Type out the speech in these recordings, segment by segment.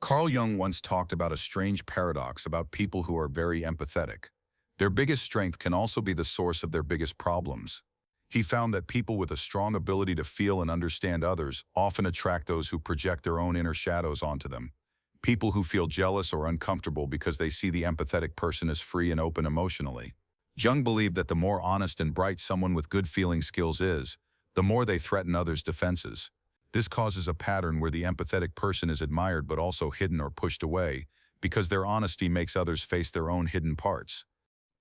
Carl Jung once talked about a strange paradox about people who are very empathetic. Their biggest strength can also be the source of their biggest problems. He found that people with a strong ability to feel and understand others often attract those who project their own inner shadows onto them. People who feel jealous or uncomfortable because they see the empathetic person as free and open emotionally. Jung believed that the more honest and bright someone with good feeling skills is, the more they threaten others' defenses. This causes a pattern where the empathetic person is admired but also hidden or pushed away, because their honesty makes others face their own hidden parts.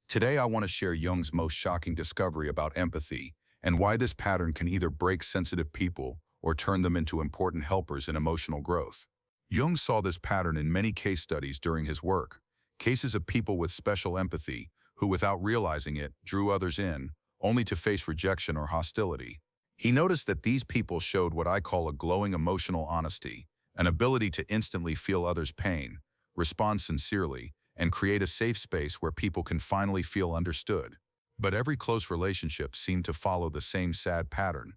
Today I want to share Jung's most shocking discovery about empathy, and why this pattern can either break sensitive people or turn them into important helpers in emotional growth. Jung saw this pattern in many case studies during his work, cases of people with special empathy who, without realizing it, drew others in, only to face rejection or hostility. He noticed that these people showed what I call a glowing emotional honesty, an ability to instantly feel others' pain, respond sincerely, and create a safe space where people can finally feel understood. But every close relationship seemed to follow the same sad pattern.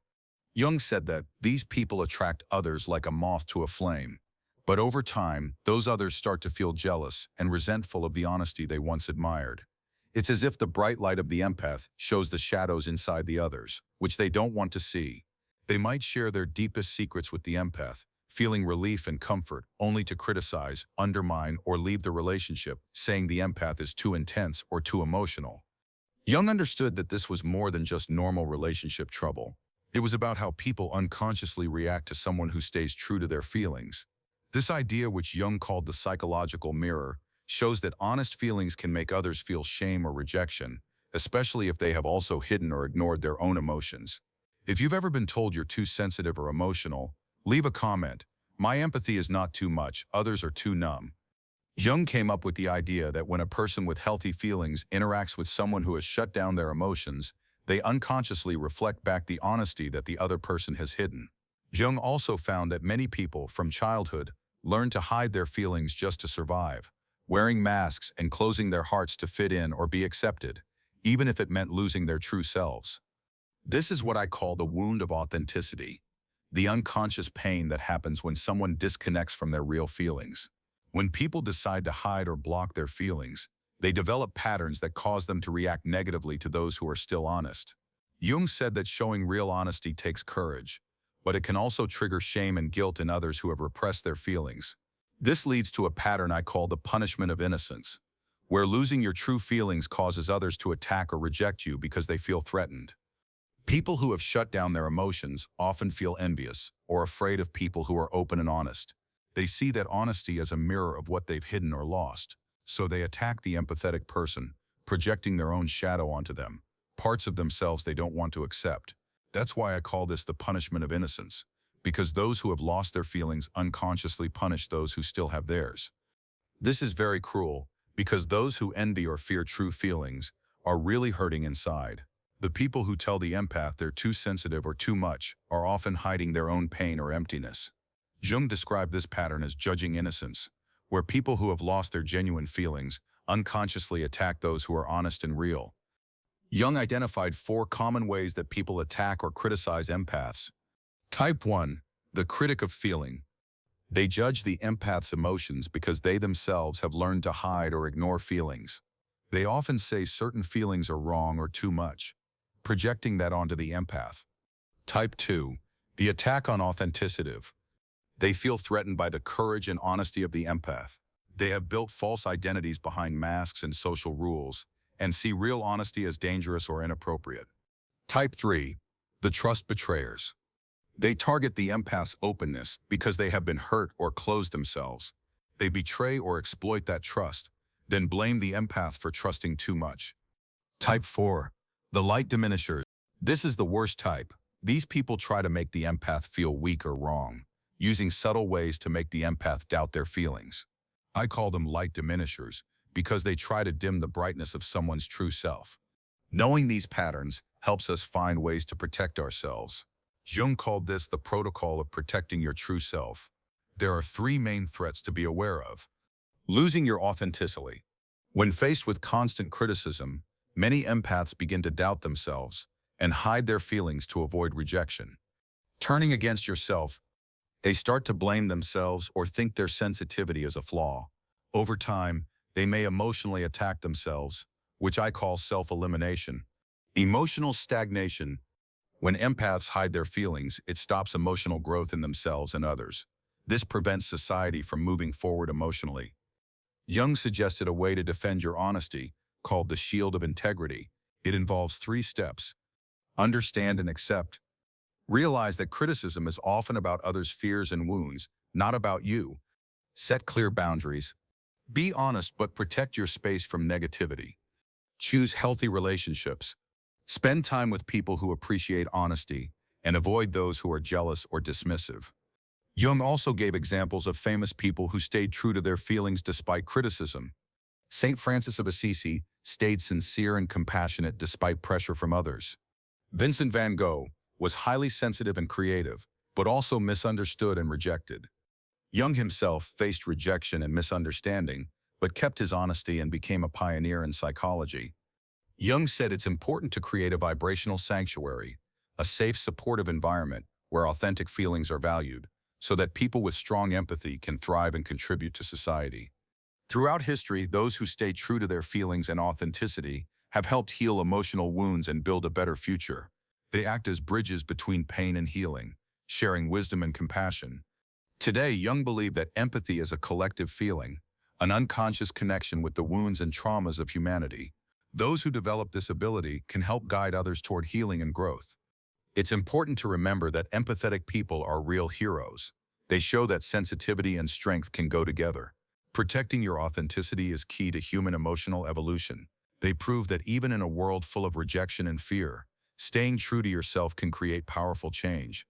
Jung said that these people attract others like a moth to a flame. But over time, those others start to feel jealous and resentful of the honesty they once admired. It's as if the bright light of the empath shows the shadows inside the others, which they don't want to see. They might share their deepest secrets with the empath, feeling relief and comfort, only to criticize, undermine, or leave the relationship, saying the empath is too intense or too emotional. Jung understood that this was more than just normal relationship trouble. It was about how people unconsciously react to someone who stays true to their feelings. This idea, which Jung called the psychological mirror, shows that honest feelings can make others feel shame or rejection, especially if they have also hidden or ignored their own emotions. If you've ever been told you're too sensitive or emotional, leave a comment. My empathy is not too much, others are too numb. Jung came up with the idea that when a person with healthy feelings interacts with someone who has shut down their emotions, they unconsciously reflect back the honesty that the other person has hidden. Jung also found that many people, from childhood, learn to hide their feelings just to survive, wearing masks and closing their hearts to fit in or be accepted, even if it meant losing their true selves. This is what I call the wound of authenticity, the unconscious pain that happens when someone disconnects from their real feelings. When people decide to hide or block their feelings, they develop patterns that cause them to react negatively to those who are still honest. Jung said that showing real honesty takes courage, but it can also trigger shame and guilt in others who have repressed their feelings. This leads to a pattern I call the punishment of innocence, where losing your true feelings causes others to attack or reject you because they feel threatened. People who have shut down their emotions often feel envious or afraid of people who are open and honest. They see that honesty as a mirror of what they've hidden or lost, so they attack the empathetic person, projecting their own shadow onto them, parts of themselves they don't want to accept. That's why I call this the punishment of innocence, because those who have lost their feelings unconsciously punish those who still have theirs. This is very cruel, because those who envy or fear true feelings are really hurting inside. The people who tell the empath they're too sensitive or too much are often hiding their own pain or emptiness. Jung described this pattern as judging innocence, where people who have lost their genuine feelings unconsciously attack those who are honest and real. Jung identified 4 common ways that people attack or criticize empaths. Type 1. The critic of feeling. They judge the empath's emotions because they themselves have learned to hide or ignore feelings. They often say certain feelings are wrong or too much, projecting that onto the empath. Type 2. The attack on authenticity. They feel threatened by the courage and honesty of the empath. They have built false identities behind masks and social rules, and see real honesty as dangerous or inappropriate. Type 3. The trust betrayers. They target the empath's openness because they have been hurt or closed themselves. They betray or exploit that trust, then blame the empath for trusting too much. Type 4. The light diminishers. This is the worst type. These people try to make the empath feel weak or wrong, using subtle ways to make the empath doubt their feelings. I call them light diminishers because they try to dim the brightness of someone's true self. Knowing these patterns helps us find ways to protect ourselves. Jung called this the protocol of protecting your true self. There are 3 main threats to be aware of. Losing your authenticity. When faced with constant criticism, many empaths begin to doubt themselves and hide their feelings to avoid rejection. Turning against yourself. They start to blame themselves or think their sensitivity is a flaw. Over time, they may emotionally attack themselves, which I call self-elimination. Emotional stagnation. When empaths hide their feelings, it stops emotional growth in themselves and others. This prevents society from moving forward emotionally. Jung suggested a way to defend your honesty, called the shield of integrity. It involves 3 steps. Understand and accept. Realize that criticism is often about others' fears and wounds, not about you. Set clear boundaries. Be honest but protect your space from negativity. Choose healthy relationships. Spend time with people who appreciate honesty and avoid those who are jealous or dismissive. Jung also gave examples of famous people who stayed true to their feelings despite criticism. Saint Francis of Assisi stayed sincere and compassionate despite pressure from others. Vincent van Gogh was highly sensitive and creative, but also misunderstood and rejected. Jung himself faced rejection and misunderstanding, but kept his honesty and became a pioneer in psychology. Jung said it's important to create a vibrational sanctuary, a safe, supportive environment where authentic feelings are valued, so that people with strong empathy can thrive and contribute to society. Throughout history, those who stay true to their feelings and authenticity have helped heal emotional wounds and build a better future. They act as bridges between pain and healing, sharing wisdom and compassion. Today, Jung believed that empathy is a collective feeling, an unconscious connection with the wounds and traumas of humanity. Those who develop this ability can help guide others toward healing and growth. It's important to remember that empathetic people are real heroes. They show that sensitivity and strength can go together. Protecting your authenticity is key to human emotional evolution. They prove that even in a world full of rejection and fear, staying true to yourself can create powerful change.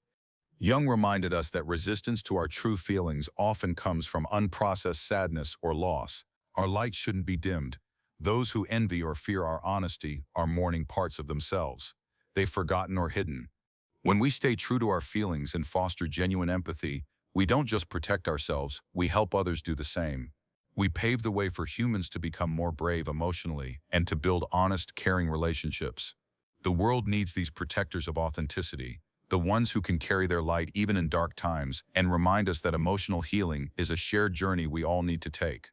Jung reminded us that resistance to our true feelings often comes from unprocessed sadness or loss. Our light shouldn't be dimmed. Those who envy or fear our honesty are mourning parts of themselves they've forgotten or hidden. When we stay true to our feelings and foster genuine empathy, we don't just protect ourselves, we help others do the same. We pave the way for humans to become more brave emotionally and to build honest, caring relationships. The world needs these protectors of authenticity, the ones who can carry their light even in dark times and remind us that emotional healing is a shared journey we all need to take.